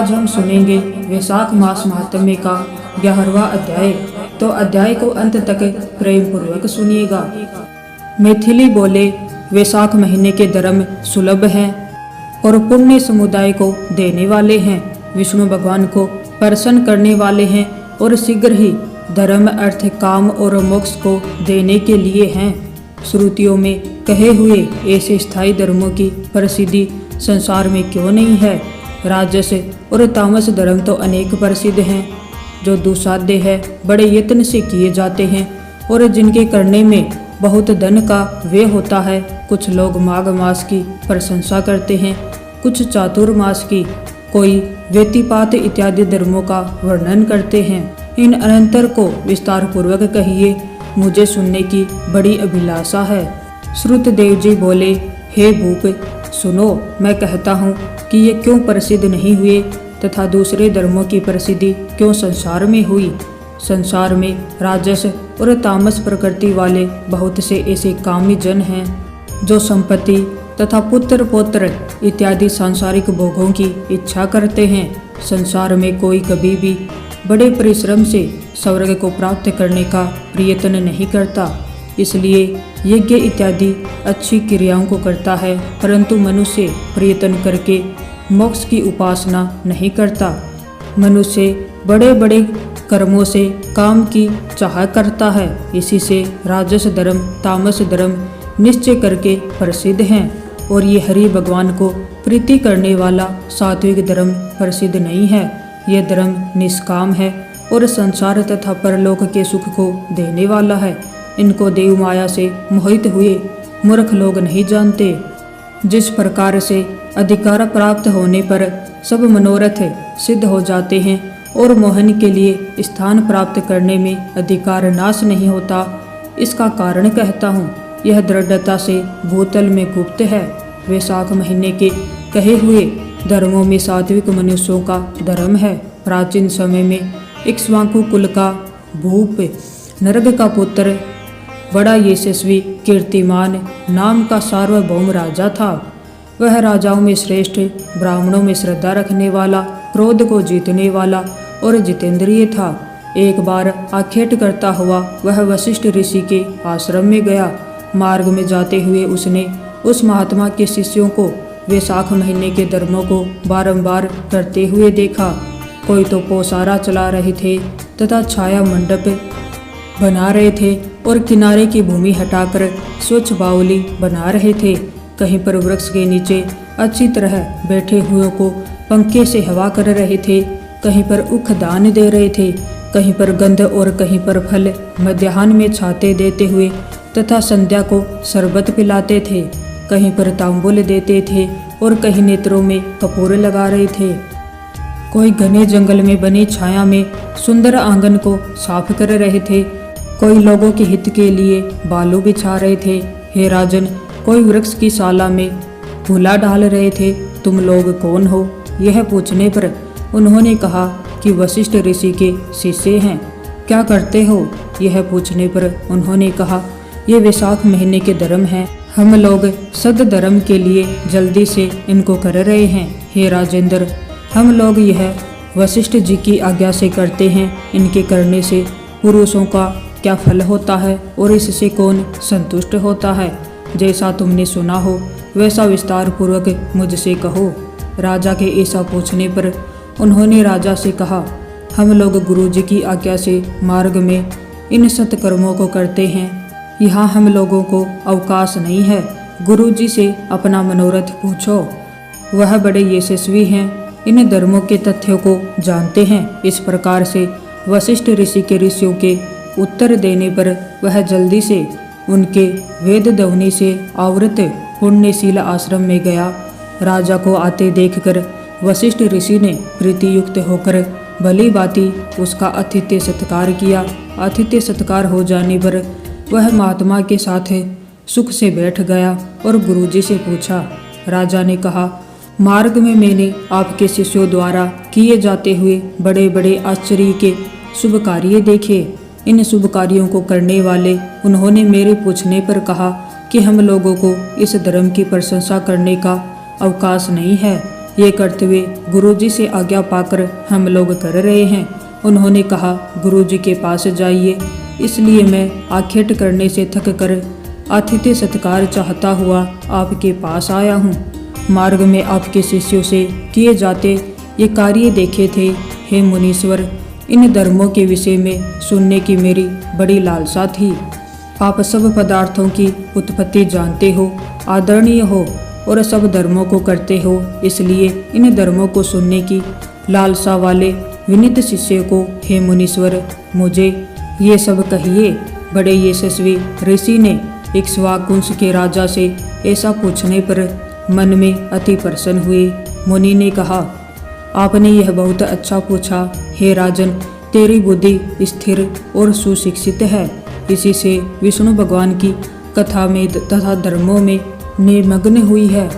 आज हम सुनेंगे वैशाख मास महात्म्य का 11वां अध्याय। तो अध्याय को अंत तक प्रेम पूर्वक सुनिएगा। मैथिली बोले, वैशाख महीने के धर्म सुलभ हैं और पुण्य समुदाय को देने वाले हैं, विष्णु भगवान को प्रसन्न करने वाले हैं और शीघ्र ही धर्म अर्थ काम और मोक्ष को देने के लिए हैं। श्रुतियों में कहे हुए ऐसे स्थायी धर्मों की प्रसिद्धि संसार में क्यों नहीं है। राजस और तामस धर्म तो अनेक प्रसिद्ध हैं, जो दुसाध्य है, बड़े यत्न से किए जाते हैं और जिनके करने में बहुत धन का व्यय होता है। कुछ लोग माघ मास की प्रशंसा करते हैं, कुछ चातुर्मास की, कोई व्यतिपात इत्यादि धर्मों का वर्णन करते हैं। इन अनंतर को विस्तार पूर्वक कहिए, मुझे सुनने की बड़ी अभिलाषा है। श्रुतदेव जी बोले, हे भूप सुनो, मैं कहता हूँ कि ये क्यों प्रसिद्ध नहीं हुए तथा दूसरे धर्मों की प्रसिद्धि क्यों संसार में हुई। संसार में राजस और तामस प्रकृति वाले बहुत से ऐसे कामी जन हैं जो संपत्ति तथा पुत्र पौत्र इत्यादि सांसारिक भोगों की इच्छा करते हैं। संसार में कोई कभी भी बड़े परिश्रम से स्वर्ग को प्राप्त करने का प्रयत्न नहीं करता, इसलिए यज्ञ इत्यादि अच्छी क्रियाओं को करता है, परंतु मनुष्य प्रयत्न करके मोक्ष की उपासना नहीं करता। मनुष्य बड़े बड़े कर्मों से काम की चाह करता है, इसी से राजस धर्म तामस धर्म निश्चय करके प्रसिद्ध हैं। और ये हरि भगवान को प्रीति करने वाला सात्विक धर्म प्रसिद्ध नहीं है। यह धर्म निष्काम है और संसार तथा परलोक के सुख को देने वाला है। इनको देव माया से मोहित हुए मूर्ख लोग नहीं जानते। जिस प्रकार से अधिकार प्राप्त होने पर सब मनोरथ सिद्ध हो जाते हैं और मोहन के लिए स्थान प्राप्त करने में अधिकार नाश नहीं होता, इसका कारण कहता हूँ। यह दृढ़ता से भूतल में गुप्त है। वैशाख महीने के कहे हुए धर्मों में सात्विक मनुष्यों का धर्म है। प्राचीन समय में इक्ष्वाकु कुल का भूप नरग का पुत्र बड़ा यशस्वी कीर्तिमान नाम का सार्वभौम राजा था। वह राजाओं में श्रेष्ठ, ब्राह्मणों में श्रद्धा रखने वाला, क्रोध को जीतने वाला और जितेंद्रिय था। एक बार आखेट करता हुआ वह वशिष्ठ ऋषि के आश्रम में गया। मार्ग में जाते हुए उसने उस महात्मा के शिष्यों को वैशाख महीने के धर्मों को बारंबार करते हुए देखा। कोई तो पोसारा चला रहे थे तथा छाया मंडप बना रहे थे और किनारे की भूमि हटाकर स्वच्छ बावली बना रहे थे। कहीं पर वृक्ष के नीचे अच्छी तरह बैठे हुए को पंखे से हवा कर रहे थे, कहीं पर उख दान दे रहे थे, कहीं पर गंध और कहीं पर फल मध्याह्न में छाते देते हुए तथा संध्या को शरबत पिलाते थे, कहीं पर तांबुल देते थे और कहीं नेत्रों में कपूर लगा रहे थे। कोई घने जंगल में बनी छाया में सुंदर आंगन को साफ कर रहे थे, कोई लोगों के हित के लिए बालू बिछा रहे थे। हे राजन, कोई वृक्ष की शाला में भूला डाल रहे थे। तुम लोग कौन हो? यह पूछने पर उन्होंने कहा कि वशिष्ठ ऋषि के शिष्य हैं। क्या करते हो? यह पूछने पर उन्होंने कहा, ये वैशाख महीने के धर्म हैं, हम लोग सद धर्म के लिए जल्दी से इनको कर रहे हैं। हे राजेंद्र, हम लोग यह वशिष्ठ जी की आज्ञा से करते हैं। इनके करने से पुरुषों का क्या फल होता है और इससे कौन संतुष्ट होता है? जैसा तुमने सुना हो वैसा विस्तार पूर्वक मुझसे कहो। राजा के ऐसा पूछने पर उन्होंने राजा से कहा, हम लोग गुरु जी की आज्ञा से मार्ग में इन सत्कर्मों को करते हैं। यहाँ हम लोगों को अवकाश नहीं है। गुरु जी से अपना मनोरथ पूछो, वह बड़े यशस्वी हैं, इन धर्मों के तथ्यों को जानते हैं। इस प्रकार से वशिष्ठ ऋषि के ऋषियों के उत्तर देने पर वह जल्दी से उनके वेद ध्वनि से आवृत पुण्यशील आश्रम में गया। राजा को आते देखकर वशिष्ठ ऋषि ने प्रीतियुक्त होकर भली भांति उसका आतिथ्य सत्कार किया। आतिथ्य सत्कार हो जाने पर वह महात्मा के साथ सुख से बैठ गया और गुरुजी से पूछा। राजा ने कहा, मार्ग में मैंने आपके शिष्यों द्वारा किए जाते हुए बड़े बड़े आश्चर्य के शुभ कार्य देखे। इन शुभ कार्यों को करने वाले उन्होंने मेरे पूछने पर कहा कि हम लोगों को इस धर्म की प्रशंसा करने का अवकाश नहीं है। ये कर्तव्य गुरुजी से आज्ञा पाकर हम लोग कर रहे हैं। उन्होंने कहा, गुरुजी के पास जाइए, इसलिए मैं आखेट करने से थक कर आतिथ्य सत्कार चाहता हुआ आपके पास आया हूँ। मार्ग में आपके शिष्यों से किए जाते ये कार्य देखे थे। हे मुनीश्वर, इन धर्मों के विषय में सुनने की मेरी बड़ी लालसा थी। आप सब पदार्थों की उत्पत्ति जानते हो, आदरणीय हो और सब धर्मों को करते हो, इसलिए इन धर्मों को सुनने की लालसा वाले विनीत शिष्य को हे मुनीश्वर मुझे ये सब कहिए। बड़े यशस्वी ऋषि ने इक्ष्वाकुंस के राजा से ऐसा पूछने पर मन में अति प्रसन्न हुए। मुनि ने कहा, आपने यह बहुत अच्छा पूछा। हे राजन, तेरी बुद्धि स्थिर और सुशिक्षित है, इसी से विष्णु भगवान की कथा में तथा धर्मों में निमग्न हुई है।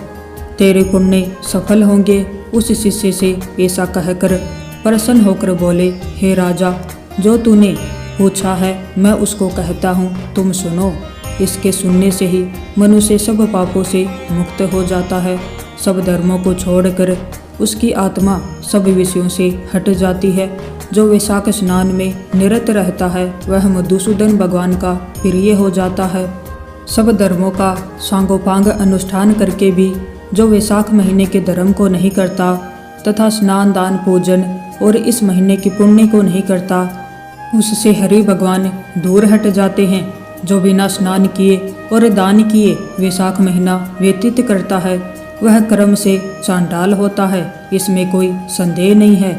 तेरे पुण्य सफल होंगे। उस शिष्य से ऐसा कहकर प्रसन्न होकर बोले, हे राजा, जो तूने पूछा है मैं उसको कहता हूँ, तुम सुनो। इसके सुनने से ही मनुष्य सब पापों से मुक्त हो जाता है। सब धर्मों को छोड़कर उसकी आत्मा सब विषयों से हट जाती है। जो वैशाख स्नान में निरत रहता है वह मधुसूदन भगवान का प्रिय हो जाता है। सब धर्मों का सांगोपांग अनुष्ठान करके भी जो वैशाख महीने के धर्म को नहीं करता तथा स्नान दान पूजन और इस महीने की पुण्य को नहीं करता, उससे हरि भगवान दूर हट जाते हैं। जो बिना स्नान किए और दान किए वैशाख महीना व्यतीत करता है वह कर्म से चांडाल होता है, इसमें कोई संदेह नहीं है।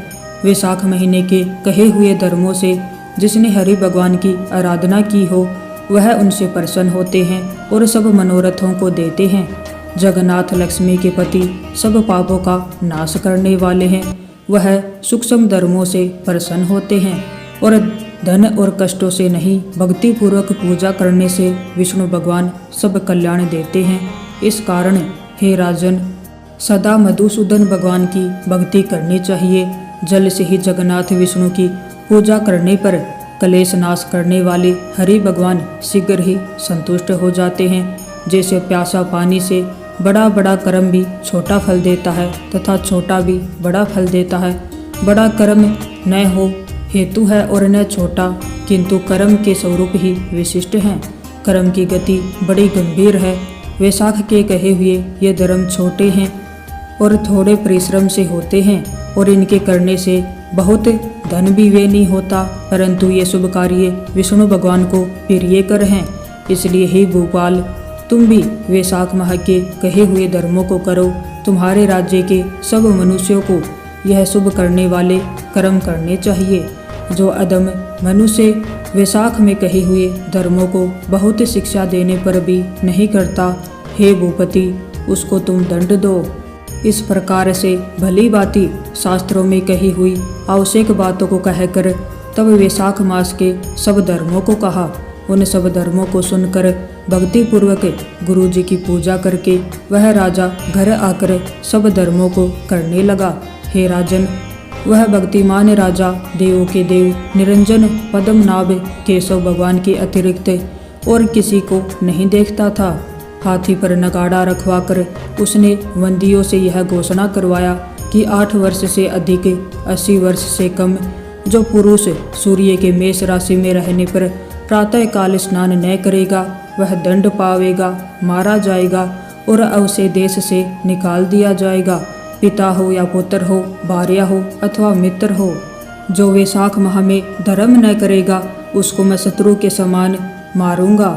वैशाख महीने के कहे हुए धर्मों से जिसने हरि भगवान की आराधना की हो वह उनसे प्रसन्न होते हैं और सब मनोरथों को देते हैं। जगन्नाथ लक्ष्मी के पति सब पापों का नाश करने वाले हैं। वह सूक्ष्म धर्मों से प्रसन्न होते हैं और धन और कष्टों से नहीं, भक्ति पूर्वक पूजा करने से विष्णु भगवान सब कल्याण देते हैं। इस कारण हे राजन, सदा मधुसूदन भगवान की भक्ति करनी चाहिए। जल से ही जगन्नाथ विष्णु की पूजा करने पर कलेश नाश करने वाले हरि भगवान शीघ्र ही संतुष्ट हो जाते हैं। जैसे प्यासा पानी से बड़ा बड़ा कर्म भी छोटा फल देता है तथा छोटा भी बड़ा फल देता है। बड़ा कर्म न हो हेतु है और न छोटा, किंतु कर्म के स्वरूप ही विशिष्ट हैं। कर्म की गति बड़ी गंभीर है। वैशाख के कहे हुए ये धर्म छोटे हैं और थोड़े परिश्रम से होते हैं और इनके करने से बहुत धन भी वे नहीं होता, परंतु ये शुभ कार्य विष्णु भगवान को प्रियकर हैं। इसलिए हे भोपाल, तुम भी वैशाख माह के कहे हुए धर्मों को करो। तुम्हारे राज्य के सब मनुष्यों को यह शुभ करने वाले कर्म करने चाहिए। जो अदम मनुष्य वैशाख में कहे हुए धर्मों को बहुत शिक्षा देने पर भी नहीं करता, हे भूपति, उसको तुम दंड दो। इस प्रकार से भली भांति शास्त्रों में कही हुई आवश्यक बातों को कहकर तब वैशाख मास के सब धर्मों को कहा। उन सब धर्मों को सुनकर भक्ति पूर्वक गुरु जी की पूजा करके वह राजा घर आकर सब धर्मों को करने लगा। हे राजन, वह भक्तिमान राजा देवों के देव निरंजन पद्मनाभ केशव भगवान के अतिरिक्त और किसी को नहीं देखता था। हाथी पर नगाड़ा रखवाकर उसने बंदियों से यह घोषणा करवाया कि 8 वर्ष से अधिक 80 वर्ष से कम जो पुरुष सूर्य के मेष राशि में रहने पर प्रातःकाल स्नान न करेगा वह दंड पावेगा, मारा जाएगा और अवश्य देश से निकाल दिया जाएगा। पिता हो या पुत्र हो, भार्या हो अथवा मित्र हो, जो वैशाख माह में धर्म न करेगा उसको मैं शत्रु के समान मारूंगा।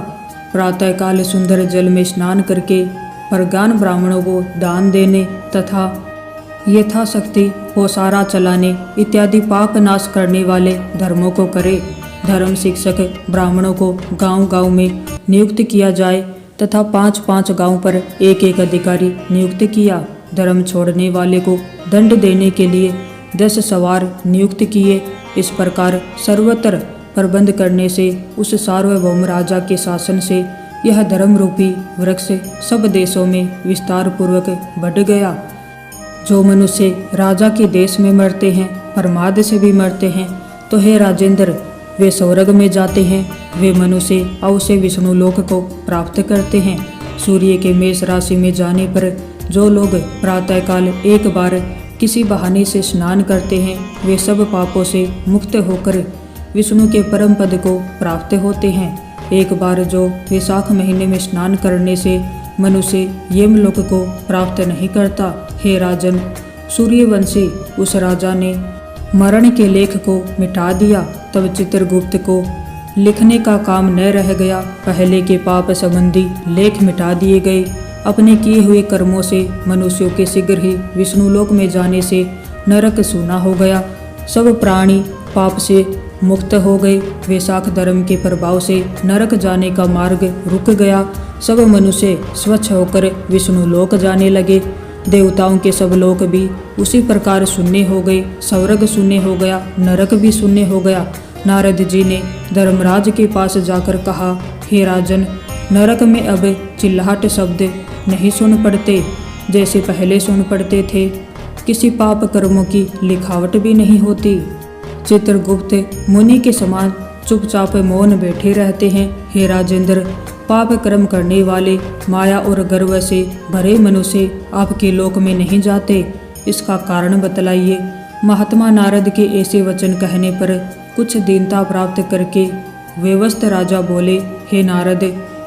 प्रातःकाल सुंदर जल में स्नान करके प्रज्ञान ब्राह्मणों को दान देने तथा यथाशक्ति पोसारा चलाने इत्यादि पाप नाश करने वाले धर्मों को करे। धर्म शिक्षक ब्राह्मणों को गांव-गांव में नियुक्त किया जाए तथा 5-5 गांव पर एक अधिकारी नियुक्त किया। धर्म छोड़ने वाले को दंड देने के लिए 10 सवार नियुक्त किए। इस प्रकार सर्वत्र प्रबंध करने से उस सार्वभौम राजा के शासन से यह धर्म रूपी वृक्ष सब देशों में विस्तार पूर्वक बढ़ गया। जो मनुष्य राजा के देश में मरते हैं, प्रमाद से भी मरते हैं, तो हे राजेंद्र, वे स्वर्ग में जाते हैं। वे मनुष्य अवश्य विष्णु लोक को प्राप्त करते हैं। सूर्य के मेष राशि में जाने पर जो लोग प्रातःकाल एक बार किसी बहाने से स्नान करते हैं वे सब पापों से मुक्त होकर विष्णु के परम पद को प्राप्त होते हैं। एक बार जो वैशाख महीने में स्नान करने से मनुष्य यमलोक को प्राप्त नहीं करता। हे राजन, सूर्यवंशी उस राजा ने मरण के लेख को मिटा दिया। तब चित्रगुप्त को लिखने का काम न रह गया। पहले के पाप संबंधी लेख मिटा दिए गए। अपने किए हुए कर्मों से मनुष्यों के शीघ्र ही विष्णुलोक में जाने से नरक सूना हो गया। सब प्राणी पाप से मुक्त हो गए। वैशाख धर्म के प्रभाव से नरक जाने का मार्ग रुक गया। सब मनुष्य स्वच्छ होकर विष्णुलोक जाने लगे। देवताओं के सब लोक भी उसी प्रकार शून्य हो गए। स्वर्ग शून्य हो गया, नरक भी शून्य हो गया। नारद जी ने धर्मराज के पास जाकर कहा, हे राजन, नरक में अब चिल्लाहट शब्द नहीं सुन पड़ते जैसे पहले सुन पड़ते थे। किसी पाप कर्मों की लिखावट भी नहीं होती। चित्रगुप्त मुनि के समान चुपचाप मौन बैठे रहते हैं। हे राजेंद्र, पाप कर्म करने वाले माया और गर्व से भरे मनुष्य आपके लोक में नहीं जाते, इसका कारण बतलाइए। महात्मा नारद के ऐसे वचन कहने पर कुछ दीनता प्राप्त करके व्यवस्थ राजा बोले, हे नारद,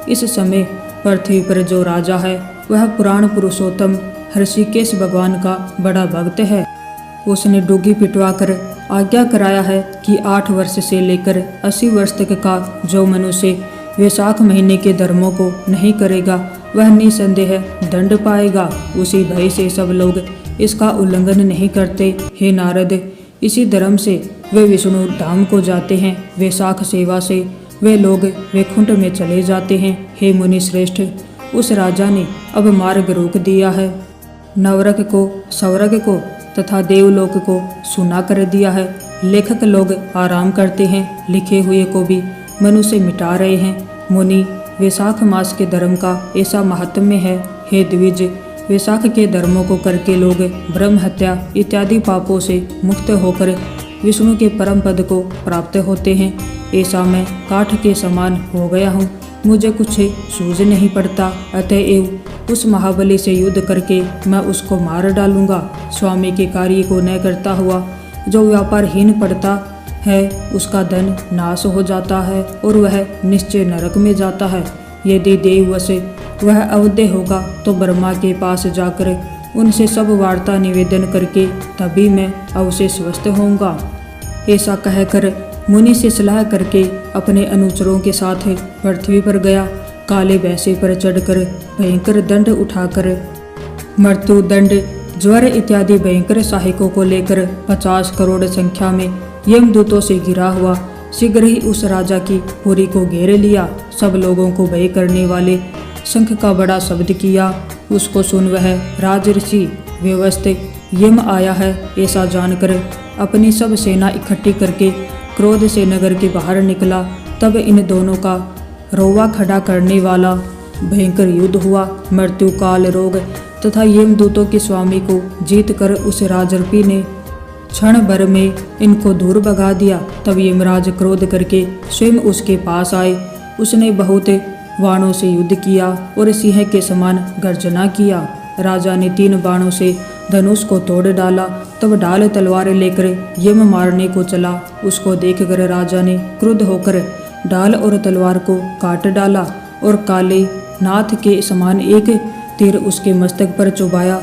इस समय पृथ्वी पर जो राजा है वह पुराण पुरुषोत्तम ऋषिकेश भगवान का बड़ा भक्त है। उसने डुग्गी पिटवा कर आज्ञा कराया है कि 8 वर्ष से लेकर 80 वर्ष तक का जो मनुष्य वैशाख महीने के धर्मों को नहीं करेगा वह निसंदेह दंड पाएगा। उसी भय से सब लोग इसका उल्लंघन नहीं करते। हे नारद, इसी धर्म से वे विष्णु धाम को जाते हैं। वैशाख सेवा से वे लोग वैकुंठ में चले जाते हैं। हे मुनि श्रेष्ठ, उस राजा ने अब मार्ग रोक दिया है। नवरक को, स्वर्ग को तथा देवलोक को सुना कर दिया है। लेखक लोग आराम करते हैं, लिखे हुए को भी मनुष्य मिटा रहे हैं। मुनि, वैशाख मास के धर्म का ऐसा महात्म्य है। हे द्विज, वैशाख के धर्मों को करके लोग ब्रह्म हत्या इत्यादि पापों से मुक्त होकर विष्णु के परम पद को प्राप्त होते हैं। ऐसा मैं काठ के समान हो गया हूँ, मुझे कुछ सूझ नहीं पड़ता। अतएव उस महाबली से युद्ध करके मैं उसको मार डालूंगा। स्वामी के कार्य को न करता हुआ जो व्यापारहीन पड़ता है उसका धन नाश हो जाता है और वह निश्चय नरक में जाता है। यदि देववश वह अवध्य होगा तो ब्रह्मा के पास जाकर उनसे सब वार्ता निवेदन करके तभी मैं अवश्य स्वस्थ होऊंगा। ऐसा कहकर मुनि से सलाह करके अपने अनुचरों के साथ पृथ्वी पर गया। काले भैंसे पर चढ़कर भयंकर दंड उठाकर मृत्यु दंड, ज्वर इत्यादि भयंकर सहायकों को लेकर 50 करोड़ संख्या में यमदूतों से घिरा हुआ शीघ्र ही उस राजा की पुरी को घेर लिया। सब लोगों को भय करने वाले शंख का बड़ा शब्द किया। उसको सुन वह राजऋषि व्यवस्थित यम आया है ऐसा जानकर अपनी सब सेना इकट्ठी करके क्रोध से नगर के बाहर निकला। तब इन दोनों का रोवा खड़ा करने वाला भयंकर युद्ध हुआ। मृत्यु, काल, रोग तथा यमदूतों के स्वामी को जीत कर उस राजर्षि ने क्षण भर में इनको दूर भगा दिया। तब यमराज क्रोध करके स्वयं उसके पास आए। उसने बहुत बाणों से युद्ध किया और सिंह के समान गर्जना किया। राजा ने 3 बाणों से धनुष को तोड़ डाला। तब ढाल तलवार लेकर यम मारने को चला। उसको देखकर राजा ने क्रुद्ध होकर ढाल और तलवार को काट डाला और काले नाथ के समान एक तीर उसके मस्तक पर चुभाया।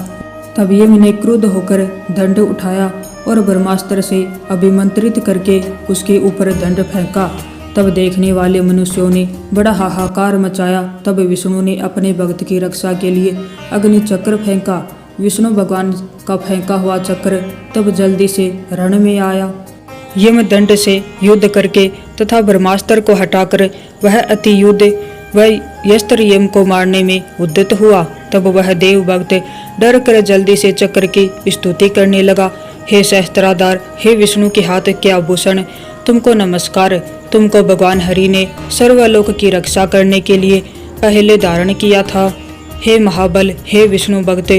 तब यम ने क्रुद्ध होकर दंड उठाया और ब्रह्मास्त्र से अभिमंत्रित करके उसके ऊपर दंड फेंका। तब देखने वाले मनुष्यों ने बड़ा हाहाकार मचाया। तब विष्णु ने अपने भक्त की रक्षा के लिए अग्नि चक्र फेंका। विष्णु भगवान का फेंका हुआ चक्र तब जल्दी से रण में आया। यम दंड से युद्ध करके तथा ब्रह्मास्त्र को हटाकर वह अति युद्ध वह यस्त्र यम को मारने में उद्यत हुआ। तब वह देव भक्त डर कर जल्दी से चक्र की स्तुति करने लगा। हे सहस्त्राधार, हे विष्णु के हाथ के आभूषण, तुमको नमस्कार। तुमको भगवान हरि ने सर्वलोक की रक्षा करने के लिए पहले धारण किया था। हे महाबल, हे विष्णु भक्त,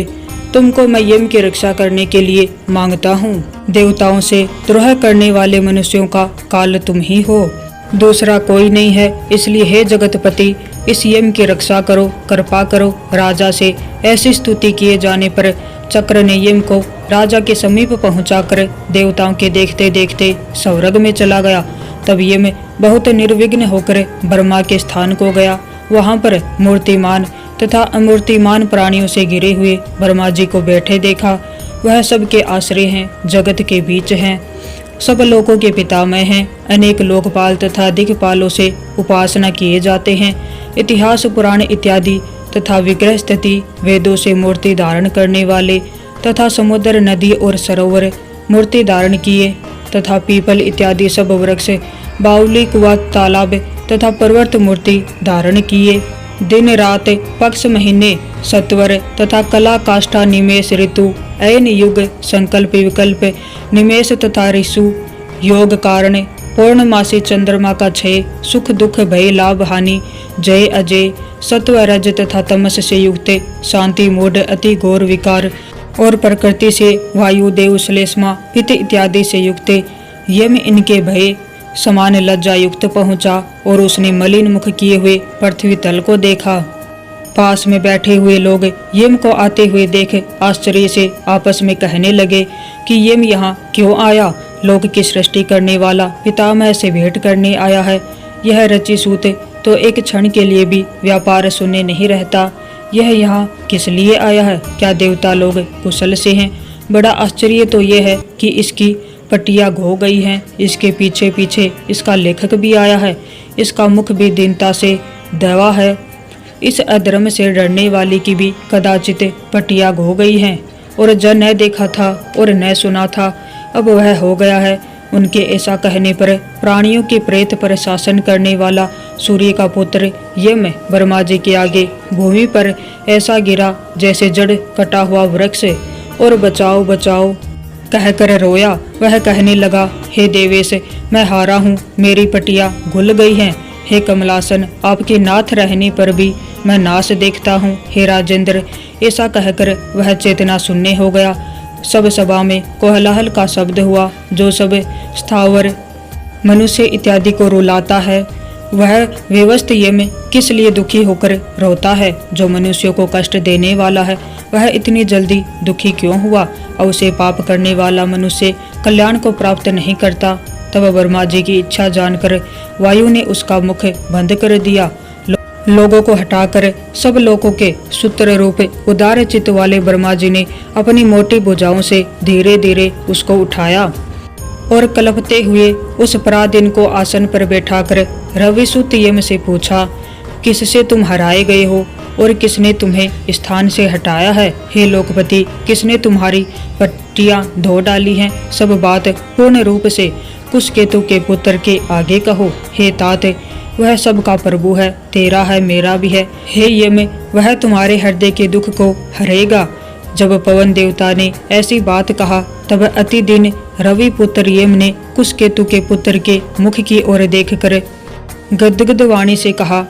तुमको मैं यम की रक्षा करने के लिए मांगता हूँ। देवताओं से द्रोह करने वाले मनुष्यों का काल तुम ही हो, दूसरा कोई नहीं है। इसलिए हे जगतपति, इस यम की रक्षा करो, कृपा करो। राजा से ऐसी स्तुति किए जाने पर चक्र ने यम को राजा के समीप पहुंचाकर देवताओं के देखते देखते स्वर्ग में चला गया। तब यम बहुत निर्विघ्न होकर ब्रह्मा के स्थान को गया। वहां पर मूर्तिमान तथा अमूर्तिमान प्राणियों से घिरे हुए ब्रह्मा जी को बैठे देखा। वह सबके आश्रय हैं, जगत के बीच हैं, सब लोकों के पितामह हैं। अनेक लोकपाल तथा दिक्पालों से उपासना किए जाते हैं। इतिहास, पुराण इत्यादि तथा विग्रह स्थिति वेदों से मूर्ति धारण करने वाले तथा समुद्र, नदी और सरोवर मूर्ति धारण किए तथा पीपल इत्यादि सब वृक्ष, बावली, कुआं, तालाब तथा पर्वत मूर्ति धारण किए। दिन रात, पक्ष, महीने, सत्वर तथा कला, काष्ठा, निमेष, ऋतु, ऐन, युग, संकल्प, विकल्प, निमेष तथा ऋषु, योग, कारण, पूर्णमासी, चंद्रमा का क्षय, सुख दुख, भय, लाभ, हानि, जय अजय, सत्व, रज तथा तमस से युक्त, शांति, मूढ़, अति घोर विकार और प्रकृति से वायु, देव, श्लेष्मा, पित्त इत्यादि से युक्त यम इनके भय समान लज्जा युक्त पहुंचा और उसने मलिन मुख किए हुए पृथ्वी तल को देखा। पास में बैठे हुए लोग यम को आते हुए देख आश्चर्य से आपस में कहने लगे कि यम यहाँ क्यों आया? लोक की सृष्टि करने वाला पितामह से भेंट करने आया है। यह रचि सूत तो एक क्षण के लिए भी व्यापार सुने नहीं रहता। यह यहाँ किस लिए आया है? क्या देवता लोग कुशल से हैं? बड़ा आश्चर्य तो यह है कि इसकी पट्टियाँ घो गई हैं। इसके पीछे पीछे इसका लेखक भी आया है। इसका मुख भी दीनता से दवा है। इस अधर्म से डरने वाली की भी कदाचित पट्टियाँ घो गई हैं और जब न देखा था और न सुना था, अब वह हो गया है। उनके ऐसा कहने पर प्राणियों के प्रेत पर शासन करने वाला सूर्य का पुत्र यम ब्रह्मा जी के आगे भूमि पर ऐसा गिरा जैसे जड़ कटा हुआ वृक्ष और बचाओ बचाओ कहकर रोया। वह कहने लगा, हे देवेश, मैं हारा हूँ, मेरी पटिया घुल गई हैं। हे कमलासन, आपके नाथ रहने पर भी मैं नाश देखता हूँ। हे राजेंद्र, ऐसा कहकर वह चेतना शून्य हो गया। सब सभा में कोलाहल का शब्द हुआ। जो सब स्थावर मनुष्य इत्यादि को रुलाता है, वह विवस्त यम किस लिए दुखी होकर रोता है? जो मनुष्यों को कष्ट देने वाला है, वह इतनी जल्दी दुखी क्यों हुआ? और उसे पाप करने वाला मनुष्य कल्याण को प्राप्त नहीं करता। तब ब्रह्मा जी की इच्छा जानकर वायु ने उसका मुख बंद कर दिया। लोगों को हटाकर सब लोगों के सूत्र रूप उदार चित्त वाले ब्रह्मा जी ने अपनी मोटी भुजाओं से धीरे धीरे उसको उठाया और कलपते हुए उस पराधीन को आसन पर बैठाकर रविसुत यम से पूछा, किससे तुम हराए गए हो और किसने तुम्हें स्थान से हटाया है? हे लोकपति, किसने तुम्हारी पट्टियां धो डाली हैं? सब बात पूर्ण रूप से कुशकेतु के पुत्र के आगे कहो। हे तात, वह सबका प्रभु है, तेरा है, मेरा भी है। हे यम, वह तुम्हारे हृदय के दुख को हरेगा। जब पवन देवता ने ऐसी बात कहा, तब अति दिन रवि पुत्र यम ने कुशकेतु के पुत्र के मुख की ओर देखकर गदगद वाणी से कहा,